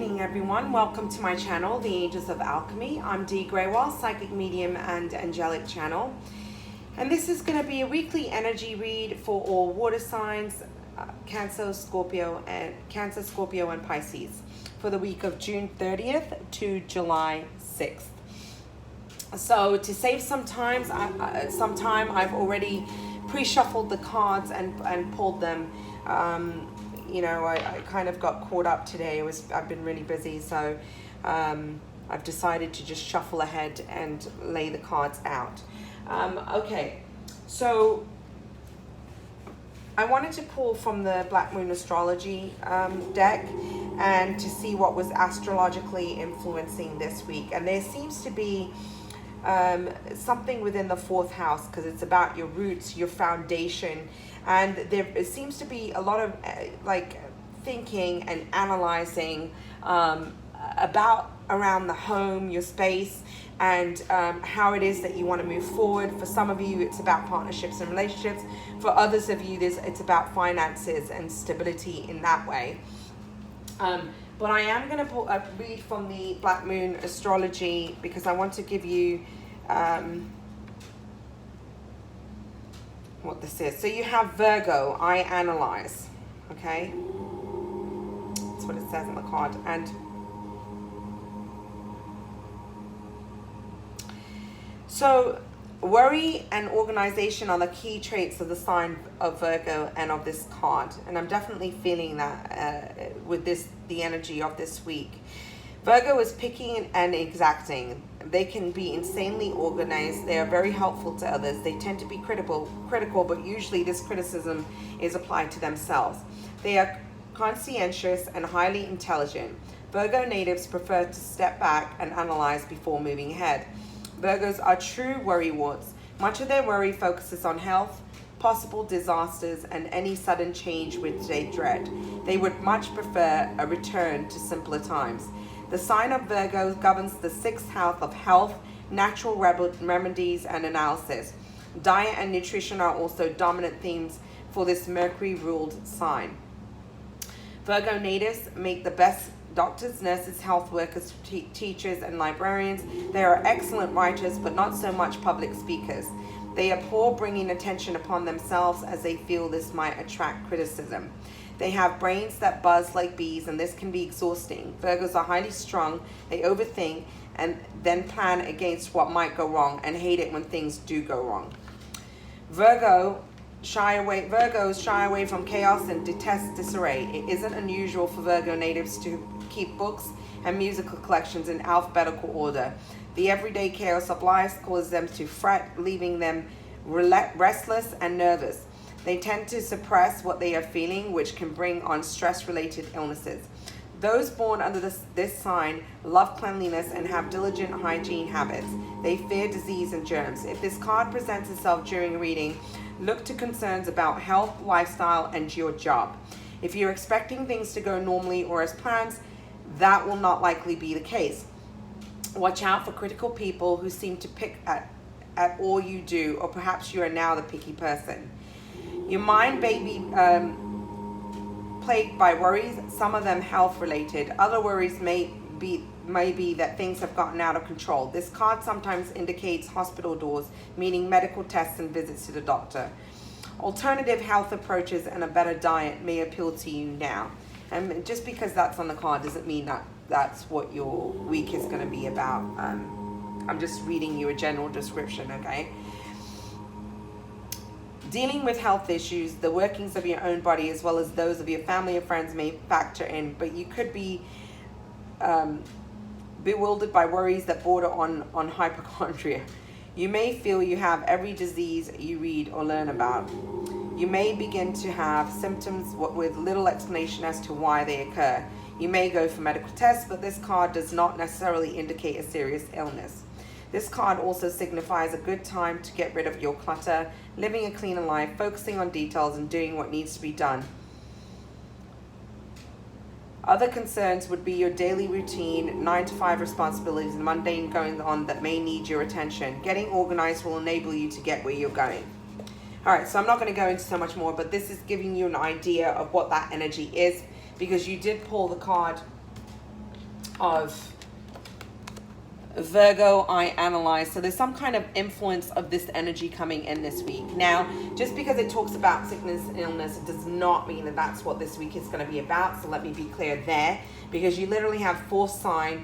evening, everyone. Welcome to my channel, the Angels of Alchemy. I'm Dee Grewal, psychic medium and angelic channel. And this is going to be a weekly energy read for all water signs, Cancer, Scorpio, and Pisces for the week of June 30th to July 6th. So to save some time, I've already pre-shuffled the cards and pulled them. You know, I kind of got caught up today. I've been really busy, so I've decided to just shuffle ahead and lay the cards out. Okay, so I wanted to pull from the Black Moon Astrology deck and to see what was astrologically influencing this week. And there seems to be something within the fourth house, because it's about your roots, your foundation, and it seems to be a lot of like thinking and analyzing about around the home, your space, and how it is that you want to move forward. For some of you, it's about partnerships and relationships. For others of you, it's about finances and stability in that way. But I am going to read from the Black Moon Astrology because I want to give you what this is. So you have Virgo, I analyze, okay? That's what it says on the card. And so worry and organization are the key traits of the sign of Virgo and of this card. And I'm definitely feeling that with the energy of this week. Virgo is picky and exacting. They can be insanely organized. They are very helpful to others. They tend to be critical, but usually this criticism is applied to themselves. They are conscientious and highly intelligent. Virgo natives prefer to step back and analyze before moving ahead. Virgos are true worrywarts. Much of their worry focuses on health, possible disasters, and any sudden change which they dread. They would much prefer a return to simpler times. The sign of Virgo governs the sixth house of health, natural remedies, and analysis. Diet and nutrition are also dominant themes for this Mercury-ruled sign. Virgo natives make the best doctors, nurses, health workers, teachers, and librarians. They are excellent writers, but not so much public speakers. They abhor bringing attention upon themselves, as they feel this might attract criticism. They have brains that buzz like bees, and this can be exhausting. Virgos are highly strung. They overthink and then plan against what might go wrong and hate it when things do go wrong. Virgos shy away from chaos and detest disarray. It isn't unusual for Virgo natives to keep books and musical collections in alphabetical order. The everyday chaos of life causes them to fret, leaving them restless and nervous. They tend to suppress what they are feeling, which can bring on stress-related illnesses. Those born under this sign love cleanliness and have diligent hygiene habits. They fear disease and germs. If this card presents itself during a reading, look to concerns about health, lifestyle, and your job. If you're expecting things to go normally or as planned, that will not likely be the case. Watch out for critical people who seem to pick at all you do, or perhaps you are now the picky person. Your mind may be plagued by worries, some of them health related. Other worries may be that things have gotten out of control. This card sometimes indicates hospital doors, meaning medical tests and visits to the doctor. Alternative health approaches and a better diet may appeal to you now. And just because that's on the card doesn't mean that that's what your week is going to be about. I'm just reading you a general description, okay? Dealing with health issues, the workings of your own body as well as those of your family or friends may factor in, but you could be bewildered by worries that border on hypochondria. You may feel you have every disease you read or learn about. You may begin to have symptoms with little explanation as to why they occur. You may go for medical tests, but this card does not necessarily indicate a serious illness. This card also signifies a good time to get rid of your clutter, living a cleaner life, focusing on details, and doing what needs to be done. Other concerns would be your daily routine, 9 to 5 responsibilities, and mundane going on that may need your attention. Getting organized will enable you to get where you're going. All right, so I'm not going to go into so much more, but this is giving you an idea of what that energy is, because you did pull the card of Virgo, I analyze. So there's some kind of influence of this energy coming in this week. Now, just because it talks about sickness and illness, it does not mean that that's what this week is going to be about. So let me be clear there, because you literally have fourth house,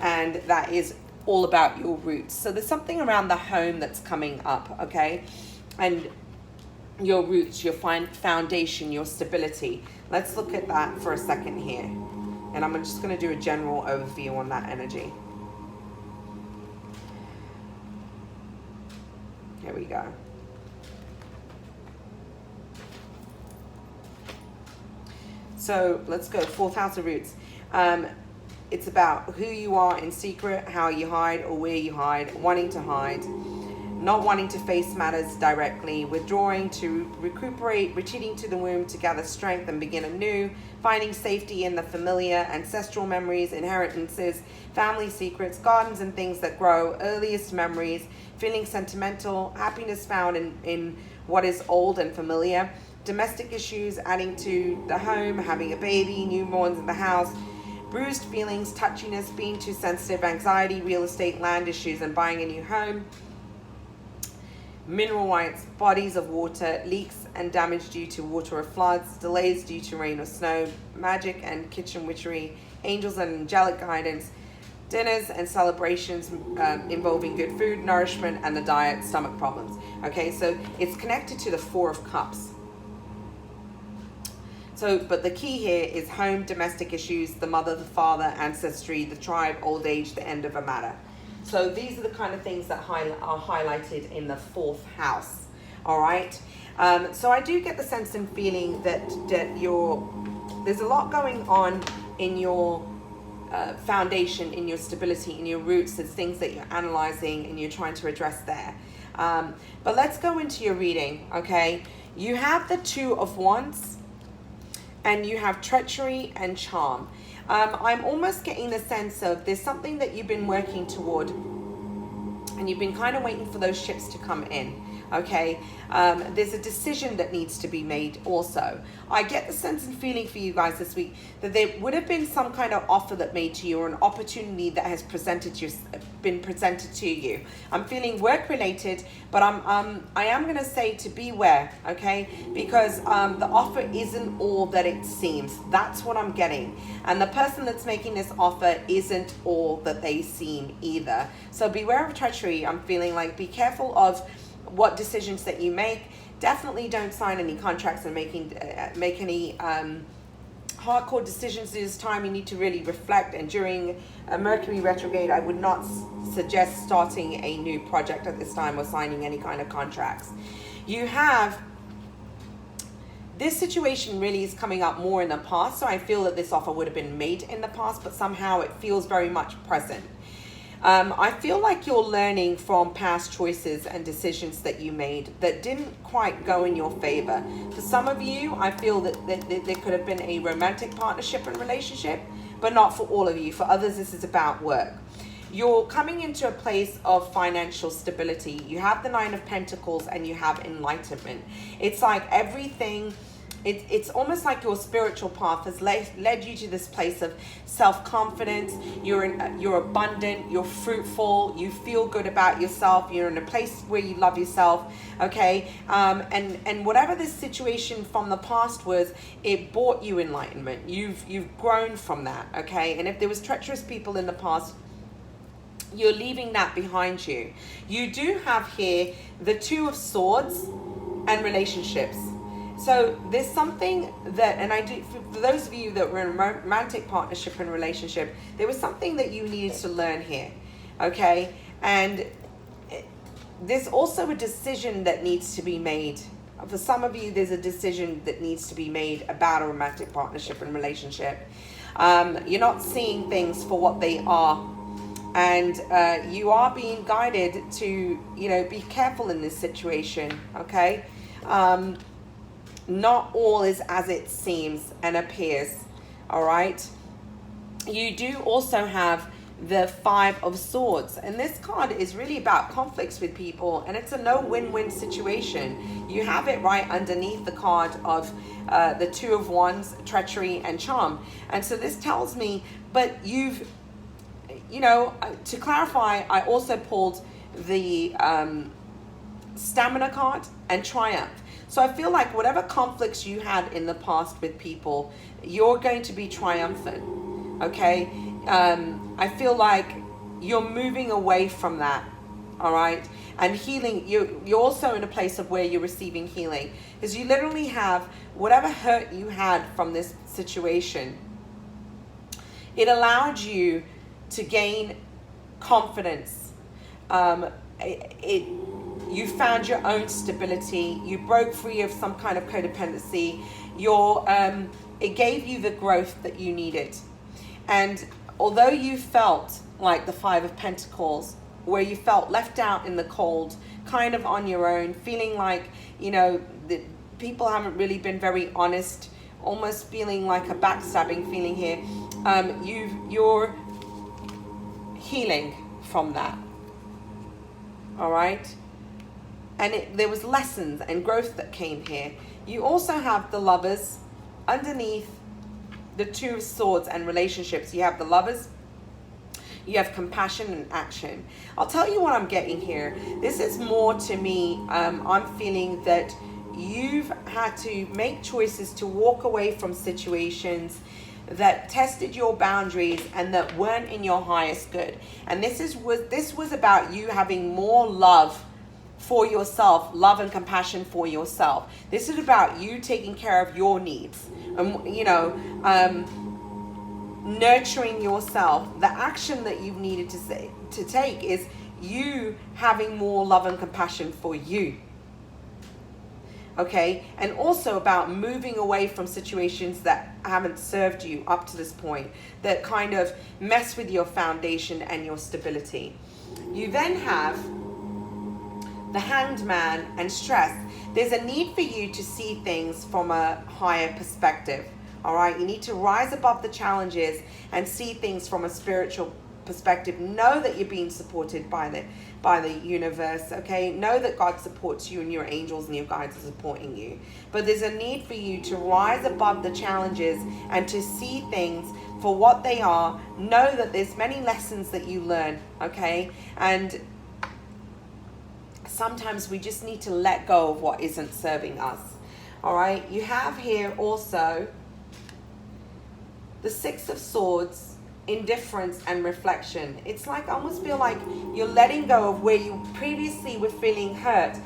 and that is all about your roots. So there's something around the home that's coming up, okay? And your roots, your foundation, your stability. Let's look at that for a second here. And I'm just going to do a general overview on that energy. Here we go. So let's go, fourth house of roots. It's about who you are in secret, how you hide or where you hide, wanting to hide, not wanting to face matters directly, withdrawing to recuperate, retreating to the womb to gather strength and begin anew, finding safety in the familiar, ancestral memories, inheritances, family secrets, gardens and things that grow, earliest memories, feeling sentimental, happiness found in what is old and familiar, domestic issues, adding to the home, having a baby, newborns in the house, bruised feelings, touchiness, being too sensitive, anxiety, real estate, land issues, and buying a new home, mineral rights, bodies of water, leaks and damage due to water or floods, delays due to rain or snow, magic and kitchen witchery, angels and angelic guidance, dinners and celebrations involving good food, nourishment, and the diet, stomach problems. Okay, so it's connected to the Four of Cups. So, but the key here is home, domestic issues, the mother, the father, ancestry, the tribe, old age, the end of a matter. So these are the kind of things that are highlighted in the fourth house. All right. So I do get the sense and feeling that there's a lot going on in your foundation, in your stability, in your roots. There's things that you're analyzing and you're trying to address there. But let's go into your reading. Okay. You have the Two of Wands. And you have treachery and charm. I'm almost getting the sense of there's something that you've been working toward and you've been kind of waiting for those ships to come in. Okay, there's a decision that needs to be made also. I get the sense and feeling for you guys this week that there would have been some kind of offer that made to you or an opportunity that has been presented to you. I'm feeling work related, but I am going to say to beware, okay, because the offer isn't all that it seems. That's what I'm getting. And the person that's making this offer isn't all that they seem either. So beware of treachery. I'm feeling like be careful of what decisions that you make. Definitely don't sign any contracts and make any hardcore decisions this time. You need to really reflect, and during Mercury retrograde I would not suggest starting a new project at this time or signing any kind of contracts. You have this situation really is coming up more in the past, so I feel that this offer would have been made in the past, but somehow it feels very much present. I feel like you're learning from past choices and decisions that you made that didn't quite go in your favor. For some of you, I feel that there could have been a romantic partnership and relationship, but not for all of you. For others, this is about work. You're coming into a place of financial stability. You have the Nine of Pentacles and you have enlightenment. It's like everything... It's almost like your spiritual path has led you to this place of self-confidence. You're abundant, you're fruitful, you feel good about yourself, you're in a place where you love yourself, okay? And whatever this situation from the past was, it brought you enlightenment. You've grown from that, okay? And if there was treacherous people in the past, you're leaving that behind you. You do have here the Two of Swords and relationships. So there's something that, and I do, for those of you that were in a romantic partnership and relationship, there was something that you needed to learn here, okay? And there's also a decision that needs to be made. For some of you, there's a decision that needs to be made about a romantic partnership and relationship. You're not seeing things for what they are. And you are being guided to, be careful in this situation, okay? Not all is as it seems and appears, all right? You do also have the Five of Swords. And this card is really about conflicts with people, and it's a no win-win situation. You have it right underneath the card of the Two of Wands, treachery and charm. And so this tells me, but you've, you know, to clarify, I also pulled the stamina card and triumph. So I feel like whatever conflicts you had in the past with people, you're going to be triumphant, okay? I feel like you're moving away from that, all right? And healing, you're also in a place of where you're receiving healing, because you literally have whatever hurt you had from this situation. It allowed you to gain confidence. You found your own stability. You broke free of some kind of codependency. It gave you the growth that you needed. And although you felt like the Five of Pentacles, where you felt left out in the cold, kind of on your own, feeling like, you know, the people haven't really been very honest, almost feeling like a backstabbing feeling here, you're healing from that. All right? And there was lessons and growth that came here. You also have the Lovers underneath the Two of Swords and relationships. You have the Lovers, you have compassion and action. I'll tell you what I'm getting here. This is more to me, I'm feeling that you've had to make choices to walk away from situations that tested your boundaries and that weren't in your highest good. And this was about you having more love for yourself, love and compassion for yourself. This is about you taking care of your needs, and you know, nurturing yourself. The action that you've needed to take is you having more love and compassion for you. Okay, and also about moving away from situations that haven't served you up to this point, that kind of mess with your foundation and your stability. You then have the Hanged Man and stress. There's a need for you to see things from a higher perspective. All right, you need to rise above the challenges and see things from a spiritual perspective. Know that you're being supported by the universe, okay? Know that God supports you and your angels and your guides are supporting you. But there's a need for you to rise above the challenges and to see things for what they are. Know that there's many lessons that you learn, okay? And sometimes we just need to let go of what isn't serving us. All right, you have here also the Six of Swords, indifference and reflection. It's like, I almost feel like you're letting go of where you previously were feeling hurt.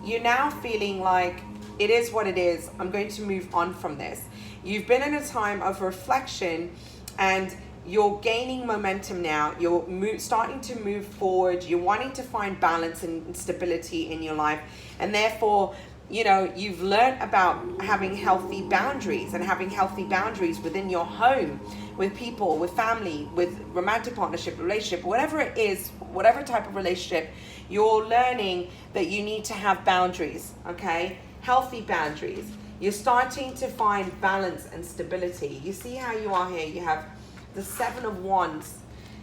You're now feeling like it is what it is. I'm going to move on from this. You've been in a time of reflection and you're gaining momentum now. You're starting to move forward. You're wanting to find balance and stability in your life. And therefore, you know, you've learned about having healthy boundaries and having healthy boundaries within your home, with people, with family, with romantic partnership, relationship, whatever it is, whatever type of relationship, you're learning that you need to have boundaries, okay? Healthy boundaries. You're starting to find balance and stability. You see how you are here. You have the Seven of Wands.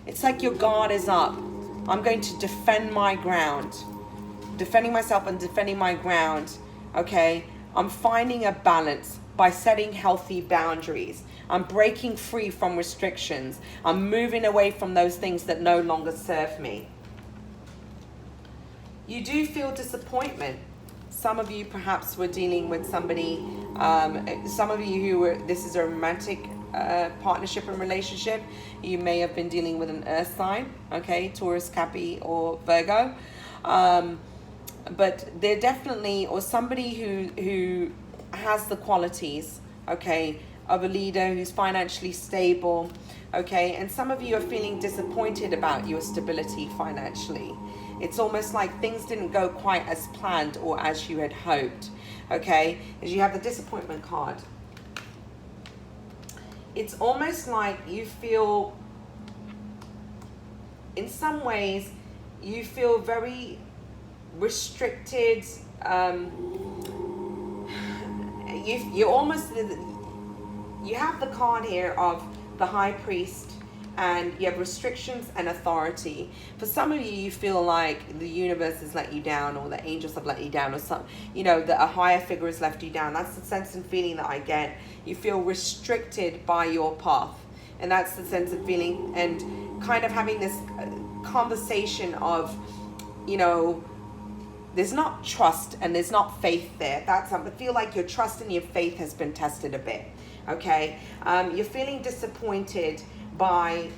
It's like your guard is up. I'm going to defend my ground. Defending myself and defending my ground. Okay, I'm finding a balance by setting healthy boundaries. I'm breaking free from restrictions. I'm moving away from those things that no longer serve me. You do feel disappointment. Some of you perhaps were dealing with somebody, some of you who were, this is a romantic partnership and relationship. You may have been dealing with an earth sign, okay, Taurus, Capricorn, or Virgo. But they're definitely, or somebody who has the qualities, okay, of a leader who's financially stable, okay, and some of you are feeling disappointed about your stability financially. It's almost like things didn't go quite as planned or as you had hoped, okay, as you have the disappointment card. It's almost like you feel, in some ways, you feel very restricted. You almost, you have the card here of the High Priest and you have restrictions and authority. For some of you, you feel like the universe has let you down, or the angels have let you down, or some, you know, that a higher figure has left you down. That's the sense and feeling that I get. You feel restricted by your path, and that's the sense of feeling, and kind of having this conversation of, you know, there's not trust and there's not faith there. That's, I feel like your trust and your faith has been tested a bit. Okay, you're feeling disappointed by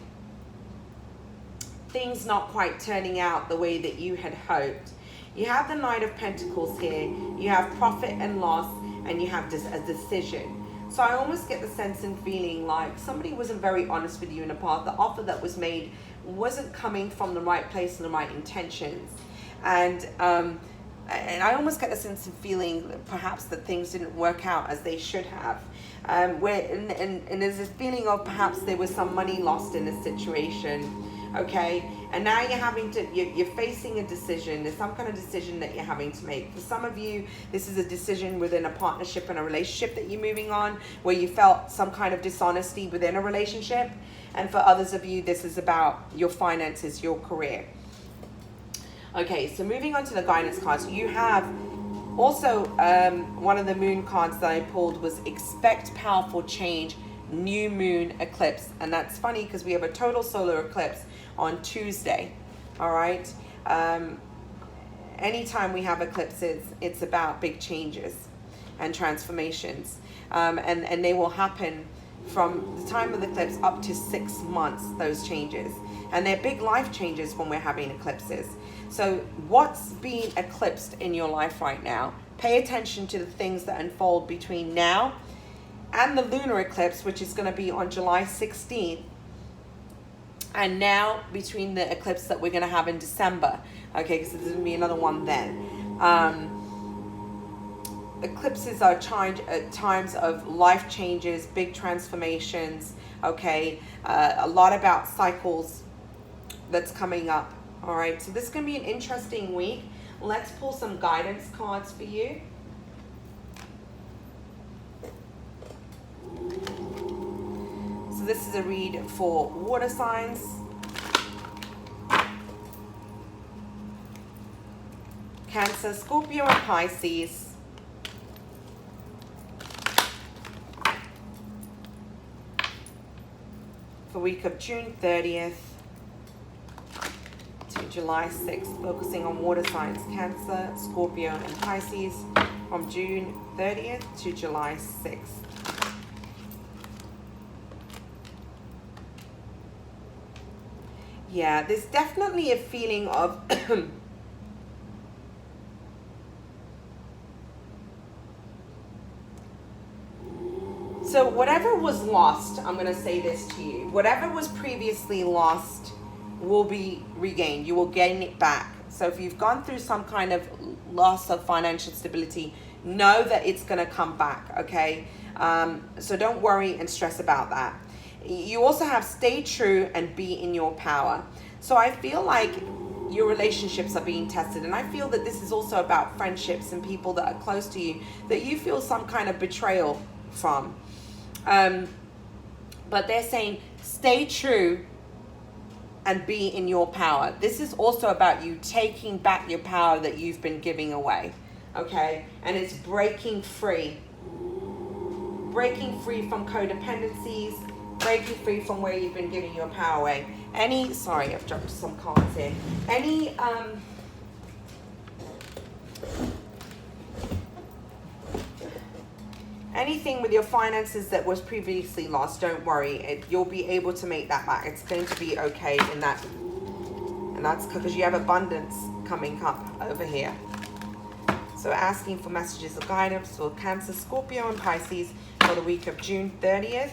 things not quite turning out the way that you had hoped. You have the Knight of Pentacles here, you have profit and loss, and you have a decision. So I almost get the sense and feeling like somebody wasn't very honest with you in the past. The offer that was made wasn't coming from the right place and the right intentions. And I almost get a sense of feeling that perhaps that things didn't work out as they should have. And there's this feeling of perhaps there was some money lost in this situation. Okay, and now you're facing a decision. There's some kind of decision that you're having to make. For some of you, this is a decision within a partnership and a relationship that you're moving on, where you felt some kind of dishonesty within a relationship. And for others of you, this is about your finances, your career. Okay, so moving on to the guidance cards, you have also one of the moon cards that I pulled was expect powerful change, new moon eclipse. And that's funny because we have a total solar eclipse on Tuesday. All right, anytime we have eclipses, it's about big changes and transformations, and they will happen from the time of the eclipse up to 6 months, those changes, and they're big life changes when we're having eclipses. So what's being eclipsed in your life right now? Pay attention to the things that unfold between now and the lunar eclipse, which is going to be on July 16th, and now between the eclipse that we're going to have in December. Okay, because there's going to be another one then. Eclipses are times of life changes, big transformations. Okay, a lot about cycles that's coming up. All right, so this is going to be an interesting week. Let's pull some guidance cards for you. So this is a read for water signs. Cancer, Scorpio, and Pisces. For week of June 30th to July 6th, focusing on water signs, Cancer, Scorpio, and Pisces, from June 30th to July 6th. Yeah, there's definitely a feeling of so whatever was lost, I'm going to say this to you, whatever was previously lost will be regained. You will gain it back. So if you've gone through some kind of loss of financial stability, know that it's going to come back, okay? So don't worry and stress about that. You also have stay true and be in your power. So I feel like your relationships are being tested, and I feel that this is also about friendships and people that are close to you that you feel some kind of betrayal from. But they're saying stay true and be in your power. This is also about you taking back your power that you've been giving away, okay? And it's breaking free from codependencies, breaking free from where you've been giving your power away. Sorry, I've dropped some cards here. Anything with your finances that was previously lost, don't worry. You'll be able to make that back. It's going to be okay in that. And that's because you have abundance coming up over here. So asking for messages of guidance for Cancer, Scorpio, and Pisces for the week of June 30th.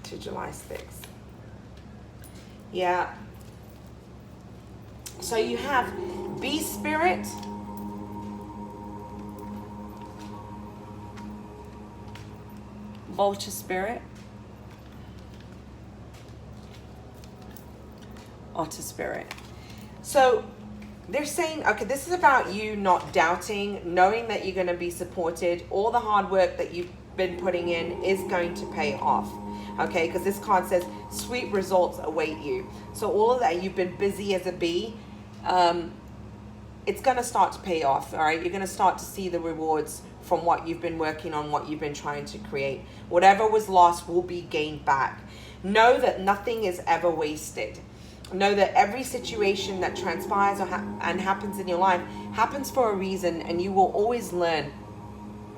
To July 6th. Yeah. So you have Bee Spirit, Vulture Spirit, Otter Spirit. So they're saying, okay, this is about you not doubting, knowing that you're going to be supported. All the hard work that you've been putting in is going to pay off. Okay, because this card says sweet results await you. So all of that, you've been busy as a bee, it's going to start to pay off. All right, you're going to start to see the rewards from what you've been working on, what you've been trying to create. Whatever was lost will be gained back. Know that nothing is ever wasted. Know that every situation that transpires and happens in your life happens for a reason, and you will always learn.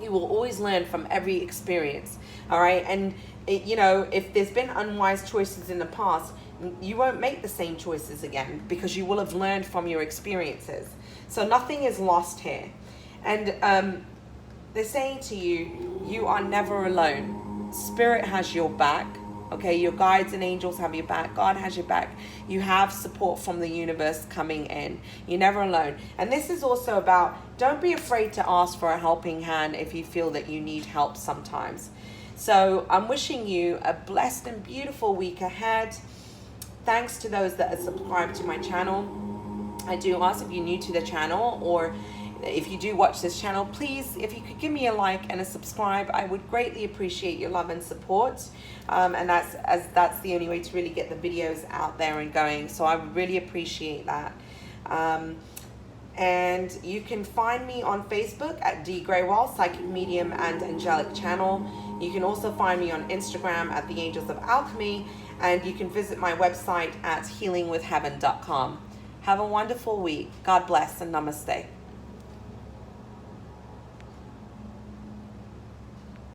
You will always learn from every experience. All right, and you know, if there's been unwise choices in the past, you won't make the same choices again, because you will have learned from your experiences. So nothing is lost here. And they're saying to you, you are never alone. Spirit has your back. Okay, your guides and angels have your back. God has your back. You have support from the universe coming in. You're never alone. And this is also about, don't be afraid to ask for a helping hand if you feel that you need help sometimes. So I'm wishing you a blessed and beautiful week ahead. Thanks to those that are subscribed to my channel. I do ask, if you're new to the channel, or if you do watch this channel, please, if you could give me a like and a subscribe, I would greatly appreciate your love and support. And that's the only way to really get the videos out there and going. So I would really appreciate that. And you can find me on Facebook at Dee Grewal, Psychic Medium and Angelic Channel. You can also find me on Instagram at the Angels of Alchemy. And you can visit my website at healingwithheaven.com. Have a wonderful week. God bless and namaste.